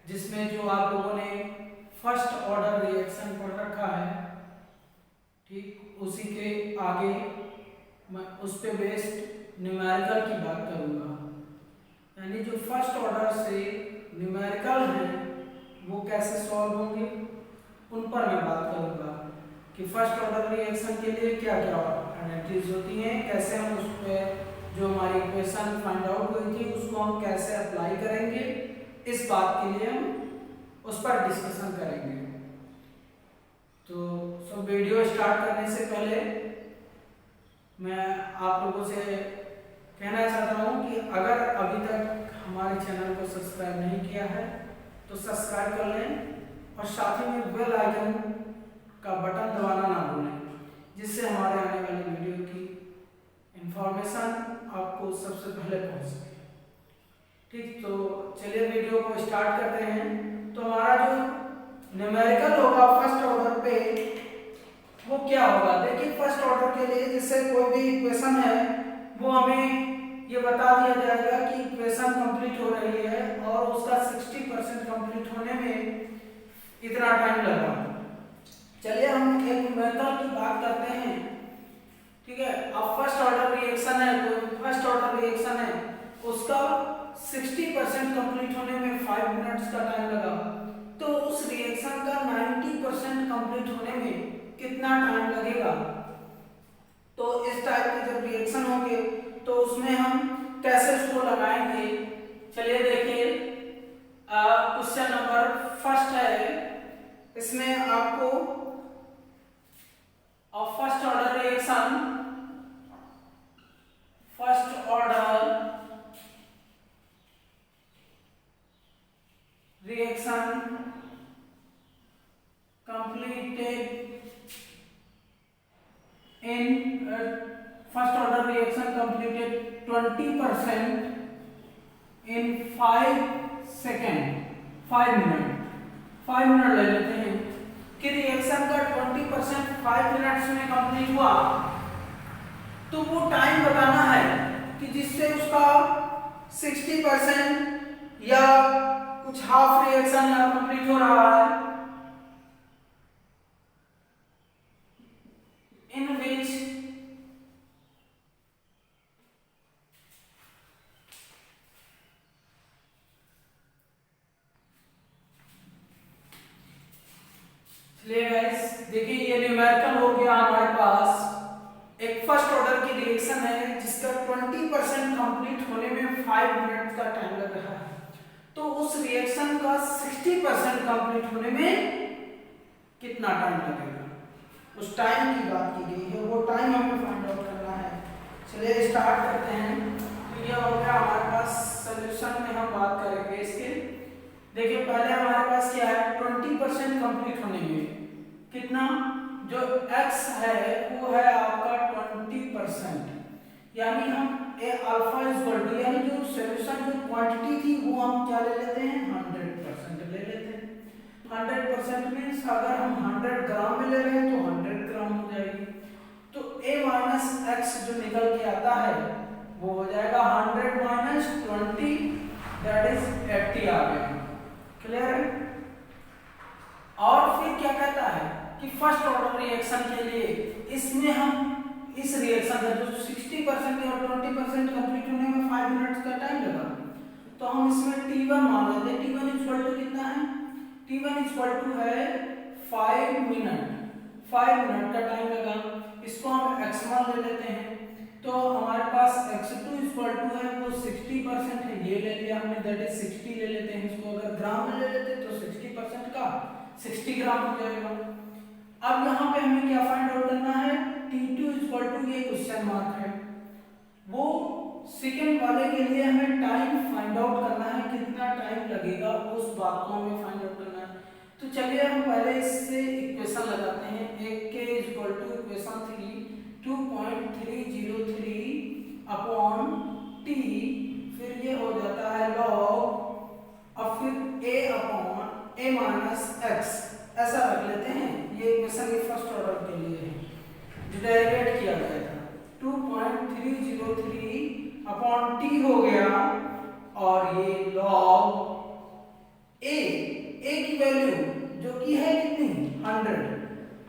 जिसमें जो आप लोगों ने फर्स्ट ऑर्डर रिएक्शन पढ़ रखा है, ठीक, उसी के आगे मैं उस पे बेस्ड न्यूमेरिकल की बात करूंगा। यानी जो फर्स्ट ऑर्डर से न्यूमेरिकल हैं वो कैसे सॉल्व होंगे उन पर मैं बात करूंगा कि फर्स्ट ऑर्डर रिएक्शन के लिए क्या क्या एडवांटेज होती हैं, कैसे हम उस पर जो हमारी इक्वेशन फाइंड आउट हुई थी उसको हम कैसे अप्लाई करेंगे, इस बात के लिए हम उस पर डिस्कशन करेंगे। तो वीडियो स्टार्ट करने से पहले मैं आप लोगों से कहना चाहता हूँ कि अगर अभी तक हमारे चैनल को सब्सक्राइब नहीं किया है तो सब्सक्राइब कर लें और साथ ही में बेल आइकन का बटन दबाना ना भूलें, जिससे हमारे आने वाली वीडियो की इंफॉर्मेशन आपको सबसे पहले पहुंच सके। ठीक, तो चलिए वीडियो को स्टार्ट करते हैं। तो हमारा जो न्यूमेरिकल होगा फर्स्ट ऑर्डर पे वो क्या होगा, देखिए फर्स्ट ऑर्डर के लिए जैसे कोई भी इक्वेशन है वो हमें ये बता दिया जाएगा कि इक्वेशन कंप्लीट हो रही है और उसका 60% कंप्लीट होने में इतना टाइम लगा। चलिए हम एक न्यूमेरिकल की बात करते हैं। ठीक है, अब फर्स्ट ऑर्डर रिएक्शन है, कोई फर्स्ट ऑर्डर रिएक्शन है उसका 60% कंप्लीट होने में 5 मिनट्स का टाइम लगा, तो उस रिएक्शन का 90% कंप्लीट होने में कितना टाइम लगेगा। तो इस टाइप के जब रिएक्शन होंगे तो उसमें हम कैसे उसको लगाएंगे, चलिए देखिए क्वेश्चन नंबर फर्स्ट है। इसमें आपको first order reaction completed in first order reaction completed 20% in 5 second 5 minute ले लेते हैं कि रिएक्शन का 20% 5 मिनट्स में कंप्लीट हुआ, तो वो टाइम बताना है कि जिससे उसका 60% या कुछ हाफ रिएक्शन या कंप्लीट हो रहा है, इन विच देखिए ये न्यूमेरिकल हो गया हमारे पास। एक फर्स्ट ऑर्डर की रिएक्शन है जिसका 20% कंप्लीट होने में 5 मिनट का टाइम लग रहा है, तो उस रिएक्शन का 60% कंप्लीट होने में कितना टाइम लगेगा, उस टाइम की बात की गई है, वो टाइम हमें फाइंड आउट करना है। चलिए स्टार्ट करते हैं। तो ये हो गया हमारे पास सॉल्यूशन में हम बात करेंगे इसके। देखिए पहले हमारे पास क्या है, 20% कंप्लीट होने में कितना, जो x है वो है आपका 20%, यानी हम ए अल्फा इज इक्वल टू, यानी जो सॉल्यूशन जो क्वांटिटी थी वो हम क्या ले लेते हैं 100% ले लेते हैं। 100% मींस अगर हम 100 ग्राम में ले रहे हैं तो 100 ग्राम हो जाएगी, तो a माइनस x जो निकल के आता है वो हो जाएगा 100 माइनस 20 दैट इज 80 आ गया। क्लियर है। और फिर क्या कहता है कि फर्स्ट ऑर्डर रिएक्शन के लिए इसमें हम इस रिएक्शन का जो 60% और 20% कंप्लीट होने में 5 मिनट्स का टाइम लगा, तो हम इसमें t1 मान लेते हैं। t1 इक्वल टू कितना है, t1 इक्वल टू है 5 मिनट का टाइम लगा, इसको हम x1 ले लेते हैं। तो हमारे पास x2 इक्वल टू है वो 60% है, ये ले लिया हमने दैट इज 60 ले लेते हैं, इसको अगर ग्राम में ले लेते तो 60% का 60 ग्राम हो जाएगा। अब यहाँ पे हमें क्या फाइंड आउट करना है, t2 इक्वल टू, ये क्वेश्चन मार्क है, वो सेकंड वाले के लिए हमें टाइम फाइंड आउट करना है, कितना टाइम लगेगा उस बात को हमें फाइंड आउट करना है। तो चलिए हम पहले इससे इक्वेशन लगाते हैं। एक k equal to equation 3 2.303 upon t, फिर ये हो जाता है log, अब फिर a upon a minus x, ऐसा रख लेते हैं। ये इक्वेशन के फर्स्ट ऑर्डर के लिए है जो डेरिवेट किया गया था। 2.303 अपॉन t हो गया और ये log ए की वैल्यू जो कि है कितनी 100,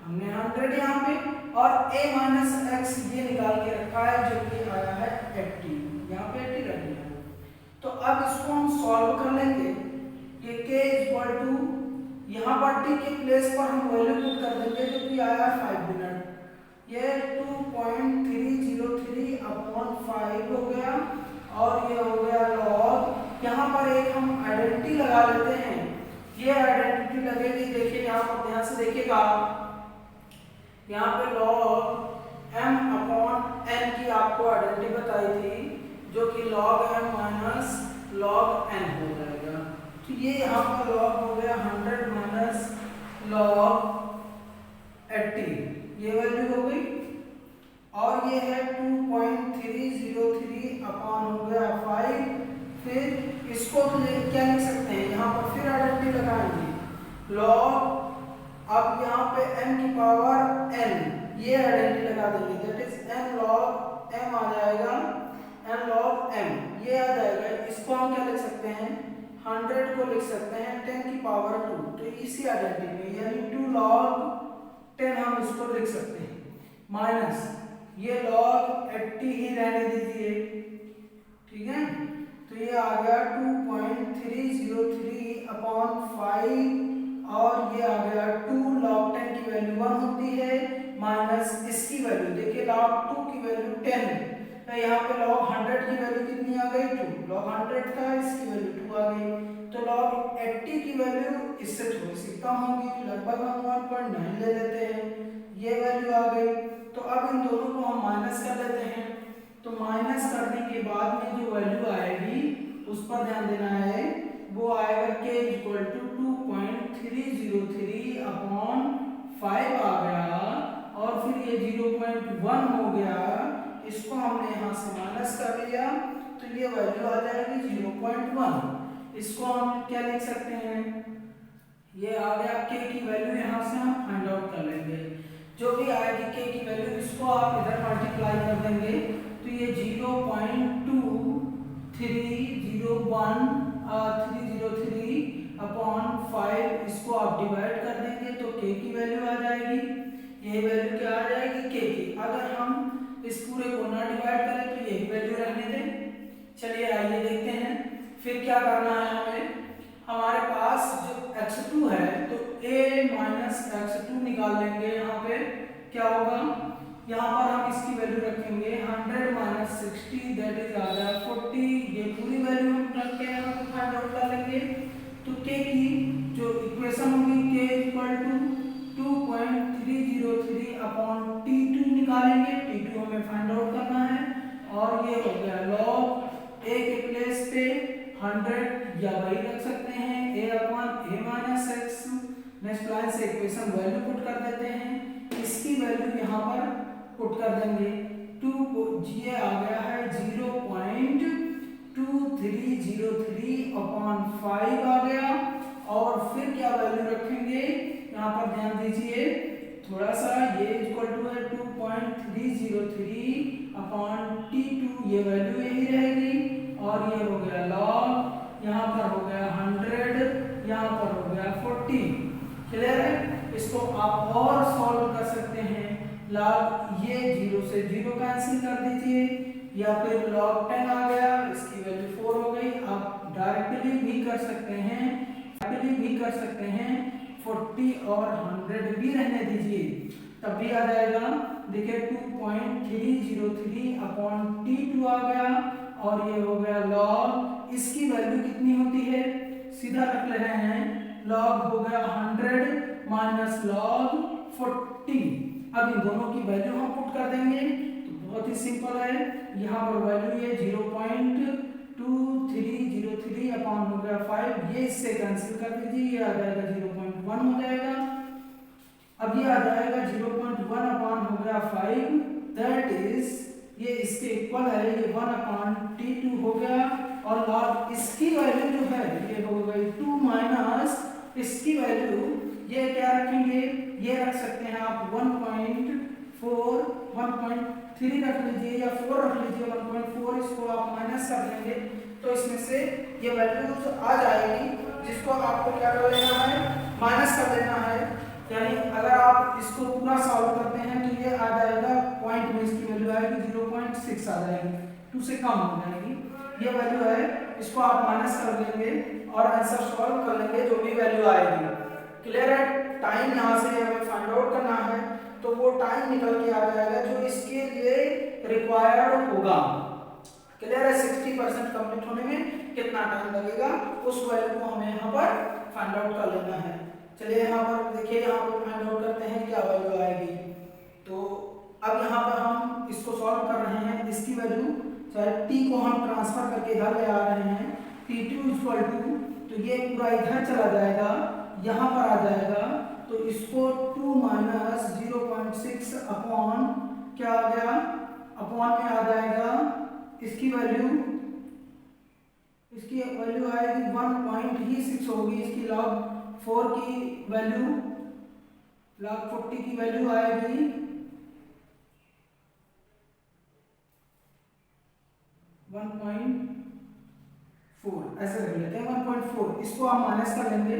हमने 100 यहाँ पे, और a माइनस एक्स ये निकाल के रखा है जो कि आया है 80, यहाँ पे 80 रख दिया। तो अब इसको हम सॉल्व कर लेंगे। ये k इक्वल टू यहाँ पर t के प्लेस पर हम वैल्यू पुट कर देंगे जो कि आया 5 मिनट, ये 2.303 अपॉन 5 हो गया, और ये हो गया लॉग, यहाँ पर एक हम आइडेंटिटी लगा लेते हैं। ये आइडेंटिटी लगेगी, देखिए यहाँ पर ध्यान से देखिएगा, यहाँ पे लॉग m अपॉन n की आपको आइडेंटिटी बताई थी जो कि log m minus log n हो जाएगा। तो ये यहाँ पर log हो गया 100 माइनस log 80, ये वैल्यू हो गई, और ये है 2.303 अपॉन हो गया 5। फिर इसको तो क्या लिख सकते हैं, यहाँ पर फिर आइडेंटिटी लगाएंगे log, अब यहाँ पे m की पावर n, ये आइडेंटिटी लगा देंगे, that is n log m आ जाएगा, n log m ये आ जाएगा। इसको हम क्या लिख सकते हैं, 100 को लिख सकते हैं 10 की पावर 2, तो इसी आइडेंटिटी में यानी 2 log 10 हम इसको लिख सकते हैं, माइनस ये log 80 ही रहने दीजिए, ठीक है। तो ये आ गया 2.303 अपॉन 5, और ये आ गया 2 log 10 की वैल्यू 1 होती है, माइनस इसकी वैल्यू देखिए log 2 की वैल्यू 10, तो यहाँ पे log 100 की वैल्यू कितनी आ गई 2, log 100 था इसकी वैल्यू 2 आ गई, तो log 80 की वैल्यू इससे थोड़ी सी कम होगी, लगभग हम 1.9 ले लेते हैं, ये वैल्यू आ गई। तो अब इन दोनों को हम माइनस कर लेते हैं, तो माइनस करने के बाद में जो वैल्यू आएगी उस पर ध्यान देना है, वो आएगा k इक्वल टू 2.303 अपॉन 5 आ गया, और फिर ये 0.1 हो गया, इसको हमने यहाँ से माइनस कर लिया, तो ये वैल्यू आ जाएगी 0.1। इसको हम क्या लिख सकते हैं, ये आ गया k की वैल्यू, यहाँ से हम फाइंड आउट कर लेंगे, जो भी आएगी k की वैल्यू इसको आप इधर मल्टीप्लाई कर देंगे, तो ये 0.2303 अपॉन 5, इसको आप डिवाइड कर देंगे तो k की वैल्यू आ जाएगी, ये वैल्यू क्या आ जाएगी k की। अगर हम इस पूरे को ना डिवाइड करें तो यही वैल्यू रहने दें। चलिए आइए देखते हैं फिर क्या करना है हमें। हमारे पास जो x2 है तो a माइनस x2 निकाल लेंगे, यहाँ पे क्या होगा, यहाँ पर हम इसकी वैल्यू रखेंगे 100 माइनस 60 दैट इज आ गया 40, ये पूरी वैल्यू हम रख के यहाँ पे फाइंड आउट कर लेंगे। तो k की जो इक्वेशन होगी k equal to 2.303 upon t2 निकालेंगे, t2 हमें फाइंड आउट करना है, और ये हो गया log a के प्लेस पे 100 या वही रख सकते हैं a upon a minus x, next line से इक्वेशन वैल्यू पुट कर देते हैं, इसकी वैल्यू यहाँ पर पुट कर देंगे, 2 ये आ गया है 0.2303 अपॉन 5 आ गया, और फिर क्या वैल्यू रखेंगे, यहाँ पर ध्यान दीजिए थोड़ा सा, ये इक्वल टू है 2.303 अपॉन t2, ये वैल्यू यही रहेगी, और ये हो गया log, यहाँ पर हो गया 100, यहाँ पर हो गया 40, क्लियर है। इसको आप और सॉल्व कर सकते हैं, log ये 0 से 0 कैंसिल कर दीजिए, या फिर log 10 आ गया, इसकी वैल्यू 4 हो गई, आप डायरेक्टली भी कर सकते हैं, 40 और 100 भी रहने दीजिए, तब भी आ जाएगा। देखिए 2.303 अपॉन t2 आ गया, और ये हो गया log, इसकी वैल्यू कितनी होती है, सीधा रख ले रहे हैं, log हो गया 100 माइनस log 40। अब इन दोनों की वैल्यू हम पुट कर देंगे, तो बहुत ही सिंपल है, यहाँ पर वैल्यू ये 0.2303 अपॉन हो गया 5, ये इससे कैंसिल कर दीजिए, ये आ जाएगा 0.1 हो जाएगा। अब ये आ जाएगा 0.1 अपॉन हो गया 5, दैट इज ये इसके इक्वल है, ये 1 अपॉन t2 हो गया, और log इसकी वैल्यू जो है ये हो गई 2 माइनस इसकी वैल्यू, ये क्या रखेंगे, ये रख सकते हैं आप 1.4, 1.3 रख लीजिए या 4 रख लीजिए, 1.4 इसको आप माइनस कर देंगे तो इसमें से ये वैल्यू आ जाएगी जिसको आपको क्या कर लेना है, माइनस कर लेना है। यानी अगर आप इसको पूरा सॉल्व करते हैं तो ये आ जाएगा पॉइंट में इसकी वैल्यू आएगी 0.6 आ जाएगी, 2 से कम हो जाएगी ये वैल्यू है। इसको आप माइनस कर लेंगे और आंसर सॉल्व कर लेंगे जो भी वैल्यू आएगी। क्लियर है? टाइम यहाँ से हमें फाइंड आउट करना है तो वो टाइम निकल के आ जाएगा जो इसके लिए रिक्वायर्ड होगा। क्लियर है? 60% कंप्लीट होने में कितना टाइम लगेगा उस वैल्यू को हमें यहाँ पर फाइंड आउट कर लेना है। चलिए यहाँ पर देखिए, यहाँ पर फाइंड आउट करते हैं क्या वैल्यू आएगी। तो अब यहाँ पर हम इसको सॉल्व कर रहे हैं, इसकी वैल्यू चाहे t को हम ट्रांसफर करके इधर ले आ रहे हैं, t2 इक्वल टू, तो ये पूरा इधर चला जाएगा, यहाँ पर आ जाएगा, तो इसको 2 माइनस 0.6 अपॉन क्या आ गया, अपॉन में आ जाएगा इसकी वैल्यू आएगी 1.6 होगी। इसकी log 4 की वैल्यू, log 40 की वैल्यू आएगी 1.4, ऐसे रख लेते हैं 1.4। इसको हम माइनस कर लेंगे,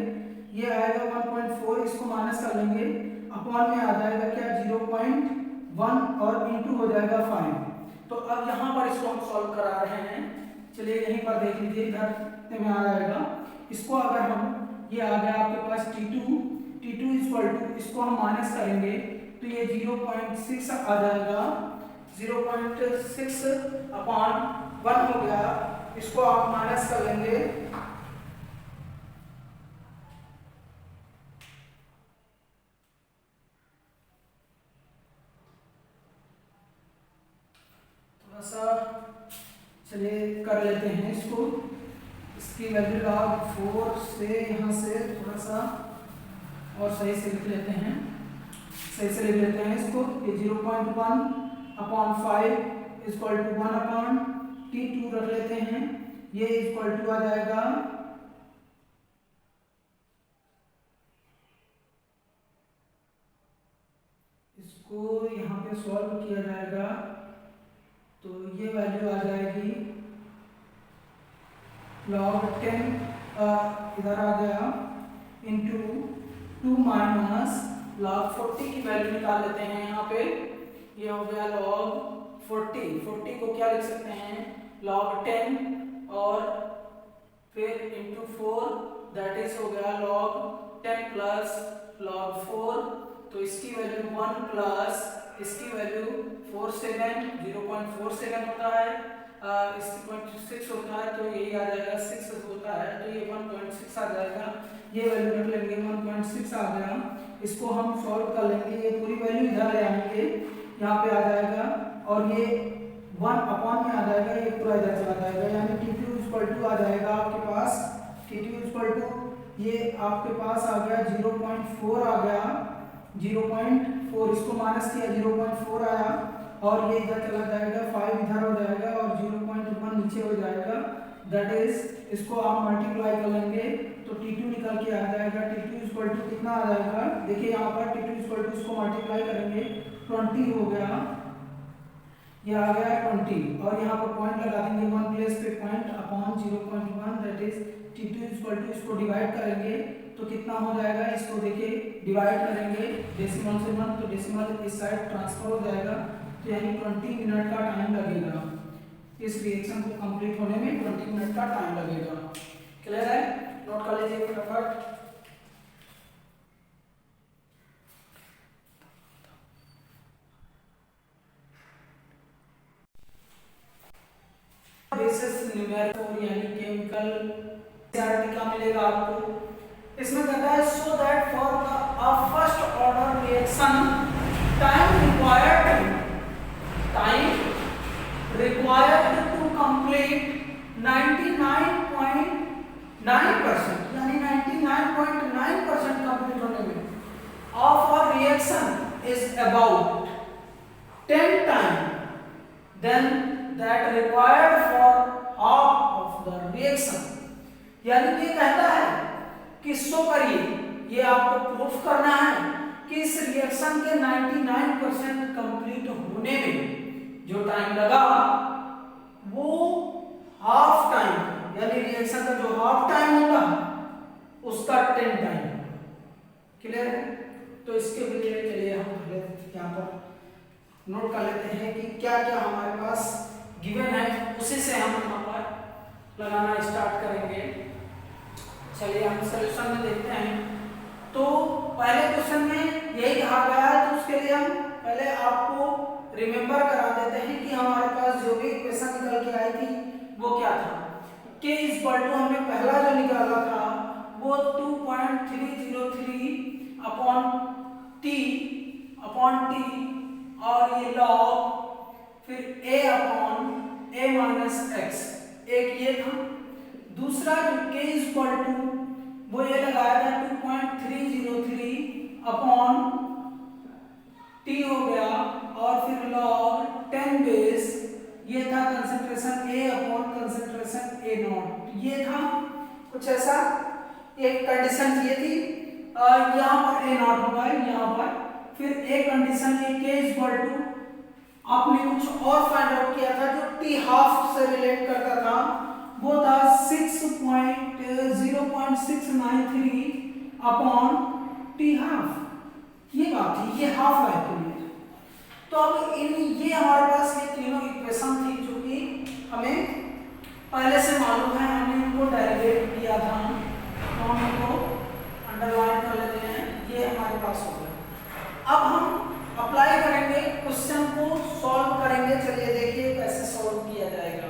ये आएगा 1.4, इसको माइनस कर लेंगे, अपॉन में आ जाएगा क्या 0.1 और इंटू हो जाएगा 5। तो अब यहाँ पर इसको हम सॉल्व करा रहे हैं। चलिए यहीं पर देख लीजिए, इधर में आ जाएगा। इसको अगर हम, ये आ गया आपके पास t2 इक्वल टू, इसको हम माइनस करेंगे तो ये 0.6 आ जाएगा, 0.6 अपॉन 1 हो गया। इसको आप माइनस कर लेंगे, थोड़ा सा चलिए कर लेते हैं इसको। इसकी वैल्यू log 4 से यहाँ से थोड़ा सा और सही से लिख लेते हैं, इसको। ये 0.1 upon 5 equal to 1 upon t2 रख लेते हैं, ये इक्वल टू आ जाएगा इसको यहाँ पे सॉल्व किया जाएगा तो ये वैल्यू आ जाएगी log 10 इधर आ गया इंटू 2 माइनस log 40 की वैल्यू निकाल लेते हैं यहाँ पे, ये हो गया log 40 को क्या लिख सकते हैं log 10 और फिर इंटू 4, दैट इज हो गया log 10 प्लस log 4। तो इसकी वैल्यू 1 प्लस इसकी वैल्यू 0.47 होता है, इसकी 0.6 होता है, तो यही आ जाएगा 6 होता है, तो ये 1.6 आ जाएगा। ये वैल्यू रख लेंगे, 1.6 आ गया। इसको हम सॉल्व कर लेंगे, ये पूरी वैल्यू इधर ले आएंगे, यहाँ पे आ जाएगा और ये 1 अपॉन में आ जाएगा, ये पूरा इधर चला जाएगा, यानी t2 इक्वल टू आ जाएगा आपके पास, t2 इक्वल टू ये आपके पास आ गया 0.4 आ गया, 0.4, इसको माइनस किया 0.4 आया और ये इधर चला जाएगा, 5 इधर हो जाएगा और 0.1 नीचे हो जाएगा, दैट इज इसको आप मल्टीप्लाई कर लेंगे तो t2 निकल के आ जाएगा। t2 इक्वल टू कितना आ जाएगा, देखिए यहाँ पर t2 इक्वल टू इसको मल्टीप्लाई करेंगे 20 हो गया, ये आ गया 20 और यहाँ पर पॉइंट लगा देंगे 1 प्लेस पे point upon 0.1, that is t2 equal to, इसको डिवाइड करेंगे तो कितना हो जाएगा, इसको देखिए डिवाइड करेंगे डेसिमल से 1 तो डेसिमल इस साइड ट्रांसफर हो जाएगा, तो यानी 20 मिनट का टाइम लगेगा इस रिएक्शन को कंप्लीट होने में, 20 मिनट का टाइम लगेगा। क्लियर है? नोट कर लीजिए फटाफट। बेसिस न्यूमेरिकल यानी केमिकल सीआरटी का मिलेगा आपको। इसमें कहता है so that for the first order reaction time required to complete 99.9% यानी 99.9% कंप्लीट होने में of a reaction is about 10 time than that required for half of the reaction. यानी ये कहता है कि शो करिए, ये आपको प्रूफ करना है कि इस रिएक्शन के 99% कंप्लीट होने में जो टाइम लगा वो हाफ टाइम, यानी रिएक्शन का जो हाफ टाइम होगा नोट कर लेते हैं कि क्या क्या हमारे पास गिवन है, उसी से हम यहाँ पर लगाना स्टार्ट करेंगे। चलिए हम सॉल्यूशन में देखते हैं। तो पहले क्वेश्चन में यही कहा गया है, तो उसके लिए हम पहले आपको रिमेंबर करा देते हैं कि हमारे पास जो भी इक्वेशन निकल के आई थी वो क्या था। k इक्वल टू हमने पहला जो निकाला था वो 2.303 अपॉन t और ये लॉग फिर a upon a minus x, एक ये था। दूसरा जो k इक्वल टू वो ये लगाया था 2.303 अपॉन t हो गया और फिर लॉग 10 बेस, ये था concentration A upon concentration A not, ये था कुछ ऐसा एक कंडीशन ये थी। यहाँ पर A नॉट होगा यहाँ पर, फिर एक कंडीशन ये K इक्वल टू आपने कुछ और फाइंड आउट किया था जो T हाफ से रिलेट करता था, वो था 0.693 अपॉन T हाफ, ये बात थी, ये हाफ लाइफ के लिए। तो अब ये हमारे पास ये तीनों इक्वेशन थी जो कि हमें पहले से मालूम है, हमने इनको डेरिवेट किया था, तो हम इनको अंडरलाइन कर लेते हैं, ये हमारे पास हो गया। अब हम अप्लाई करेंगे, क्वेश्चन को सॉल्व करेंगे। चलिए देखिए कैसे सॉल्व किया जाएगा।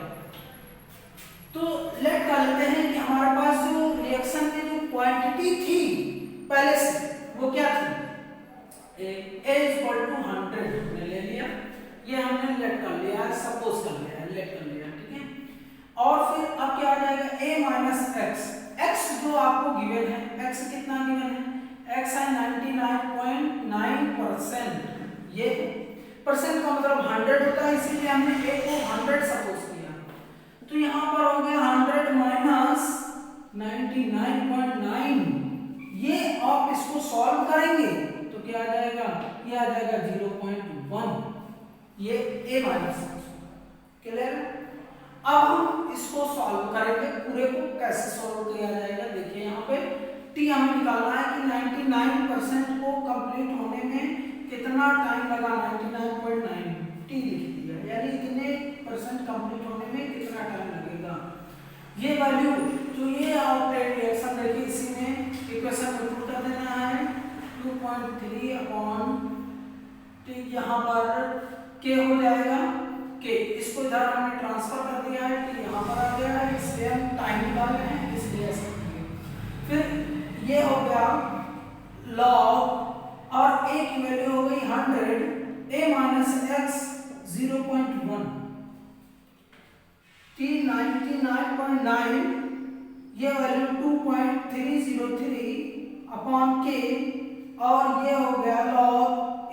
तो लेट कर लेते हैं कि हमारे पास जो रिएक्शन की जो क्वांटिटी थी पहले से वो क्या थी, A इक्वल टू 100 हमने ले लिया, ये हमने लेट कर लिया है, सपोज कर लिया है, लेट कर लिया, ठीक है। और फिर अब क्या आ जाएगा A माइनस एक्स, x जो आपको गिवन है, x कितना गिवन है, x है 99.9%, ये परसेंट का मतलब 100 होता है, इसीलिए हमने A को 100 सपोज किया। तो यहाँ पर हो गया 100 माइनस 99.9, ये आप इसको सॉल्व करेंगे तो क्या आ जाएगा, ये आ जाएगा 0.1, ये A माइनस, क्लियर। अब हम इसको सॉल्व करेंगे, पूरे को कैसे सॉल्व किया जाएगा। देखिए यहाँ पे T हमें निकालना है कि 99% को कंप्लीट होने में कितना टाइम लगा, 99.9 T लिख दिया, यानी इतने परसेंट कंप्लीट होने में कितना टाइम लगेगा। ये वैल्यू जो ये आपने रिएक्शन देखी, इसी में इक्वेशन में पुट कर देना है 2.3 अपॉन T, यहाँ पर K हो जाएगा, K इसको इधर हमने ट्रांसफर कर दिया है, T यहाँ पर आ गया है, इसलिए हम टाइम निकाल रहे हैं, इसलिए ऐसा करेंगे। फिर ये हो गया लॉग और A की वैल्यू हो गई 100, A माइनस एक्स 0.1, T 99.9, ये वैल्यू 2.303 अपॉन K, और ये हो गया लॉग,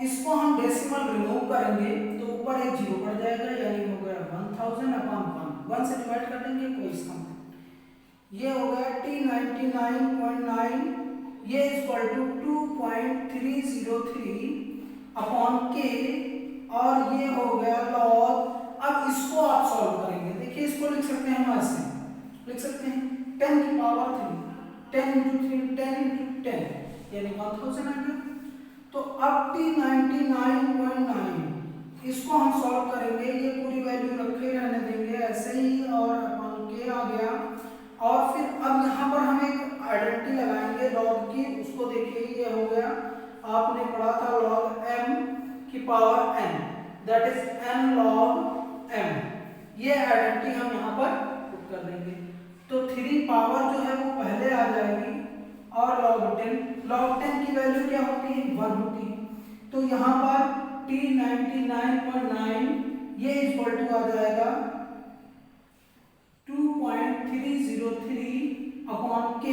इसको हम डेसिमल रिमूव करेंगे तो ऊपर एक जीरो पड़ जाएगा, यानी हो गया 1000 अपॉन 1 से डिवाइड कर देंगे, कोई इसका ये हो गया T 99.9, ये इक्वल टू 2.303 अपॉन K, और ये हो गया लॉग। अब इसको आप सॉल्व करेंगे, देखिए इसको लिख सकते हैं, हम ऐसे लिख सकते हैं 10 की पावर 3, 10 into 3, 10 into 10, यानी 1000 आ गया। तो अब T 99.9 इसको हम सॉल्व करेंगे, ये पूरी वैल्यू रखे रहने देंगे ऐसे ही, और अपॉन K आ गया। और फिर अब यहाँ पर हम एक आइडेंटिटी लगाएंगे लॉग की, उसको देखिए ये हो गया, आपने पढ़ा था लॉग m की power n, that is n log m, ये आइडेंटिटी हम यहाँ पर पुट कर देंगे। तो 3 पावर जो है वो पहले आ जाएगी, और log 10 की वैल्यू क्या होती है, 1 होती है। तो यहाँ पर T 99.9 ये इक्वल टू आ जाएगा 2.303 अपॉन K,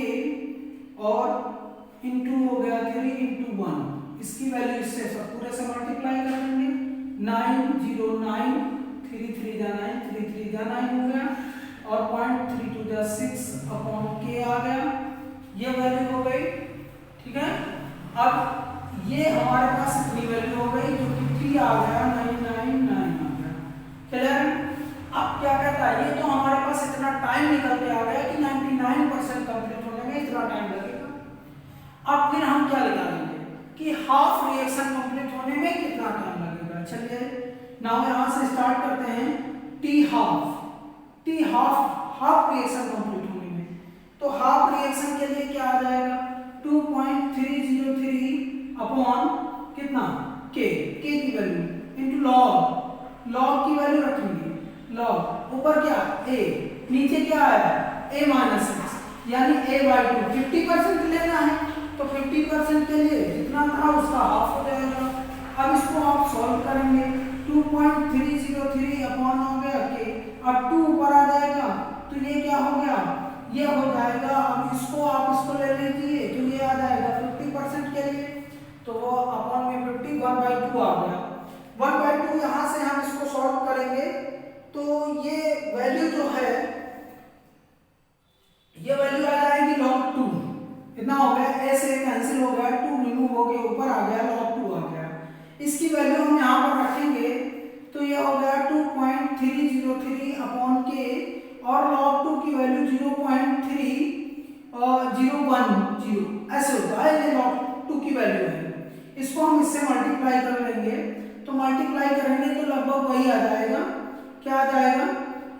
और इंटू हो गया 3 into 1, इसकी वैल्यू इससे सब पूरे से मल्टीप्लाई कर देंगे, 909, 3 3 जा 9, 3 3 जा 9 हो गया, और 0.32 जा 6 अपॉन K आ गया, ये वैल्यू हो गई, ठीक है। अब ये हमारे पास इतनी वैल्यू हो गई जो कि T आ गया 999 आ गया, क्लियर। अब क्या कहता है, ये तो हमारे पास इतना टाइम निकल के आ गया कि 99% कंप्लीट होने में इतना टाइम लगेगा। अब फिर हम क्या निकालेंगे कि हाफ रिएक्शन कंप्लीट होने में कितना टाइम लगेगा। चलिए नाउ यहाँ से स्टार्ट करते हैं टी हाफ रिएक्शन कंप्लीट होने में। तो हाफ रिएक्शन के लिए क्या आ जाएगा 2.303 अपॉन कितना के की वैल्यू इनटू लॉग की वैल्यू रखेंगे, लॉग ऊपर क्या a, नीचे क्या आया a माइनस एक्स यानी a/2 50% लेना है तो 50% के लिए जितना था उसका हाफ हो जाएगा। अब इसको आप सॉल्व करेंगे 2.303 अपॉन हो गया के, अब 2 ऊपर आ जाएगा तो ये क्या हो गया ये हो जाएगा। अब इसको आप इसको ले लीजिए तो ये आ जाएगा 50% के लिए तो वो अपॉन में 50 1/2 आ गया। 1/2 यहाँ से हम इसको सॉल्व करेंगे तो ये वैल्यू जो है ये वैल्यू आ जाएगी log 2 कितना हो गया a से कैंसिल हो गया 2 रिमूव हो गया ऊपर आ गया log 2 आ गया। इसकी वैल्यू हम यहाँ पर रखेंगे तो ये हो गया 2.303 अपॉन के और log 2 की वैल्यू 0.3010 ऐसे होता है ये log 2 की वैल्यू है। इसको हम इससे मल्टीप्लाई कर लेंगे तो मल्टीप्लाई करेंगे तो लगभग वही आ जाएगा, क्या आ जाएगा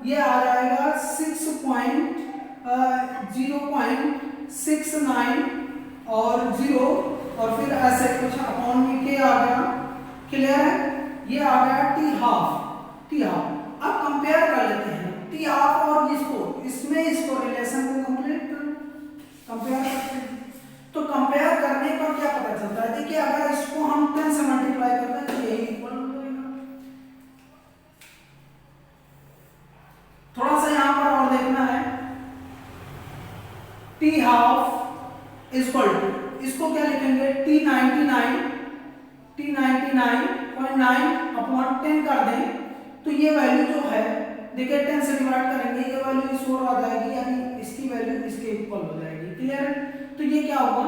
ये आ जाएगा 0.69 और 0 और फिर ऐसे कुछ अपॉन में के आ गया। क्लियर है, ये आ गया टी हाफ। अब कंपेयर कर लेते हैं टी हाफ और इसको रिलेशन को कंपेयर करते हैं। तो कंपेयर करने पर क्या पता चलता है, देखिए अगर इसको हम 10 से मल्टीप्लाई करते हैं तो यही इक्वल हो जाएगा। थोड़ा सा यहां पर और देखना है टी हाफ इक्वल टू इसको क्या लिखेंगे T99.9 अपॉन 10 कर दें तो ये वैल्यू जो है देखिए 10 से डिवाइड करेंगे ये वैल्यू इस ओर आ जाएगी यानी इसकी वैल्यू इसके इक्वल हो जाएगी। क्लियर है, तो ये क्या होगा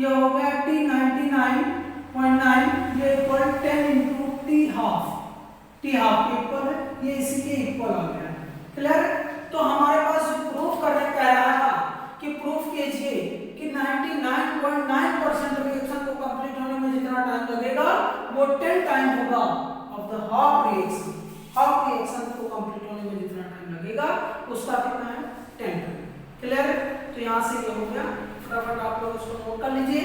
ये हो गया T99.9 ये इक्वल 10 इंटू टी हाफ के इक्वल है, ये इसी के इक्वल आ गया। क्लियर, तो हमारे पास जो प्रूफ करने कह रहा था कि प्रूफ कीजिए कि 99.9% रिएक्शन को कंप्लीट होने में जितना टाइम लगेगा वो 10 टाइम होगा ऑफ द हाफ रिएक्शन को कंप्लीट होने में जितना टाइम लगेगा उसका कितना है 10 टाइम। क्लियर, तो यहां से ये हो गया, फटाफट आप लोग इसको नोट कर लीजिए।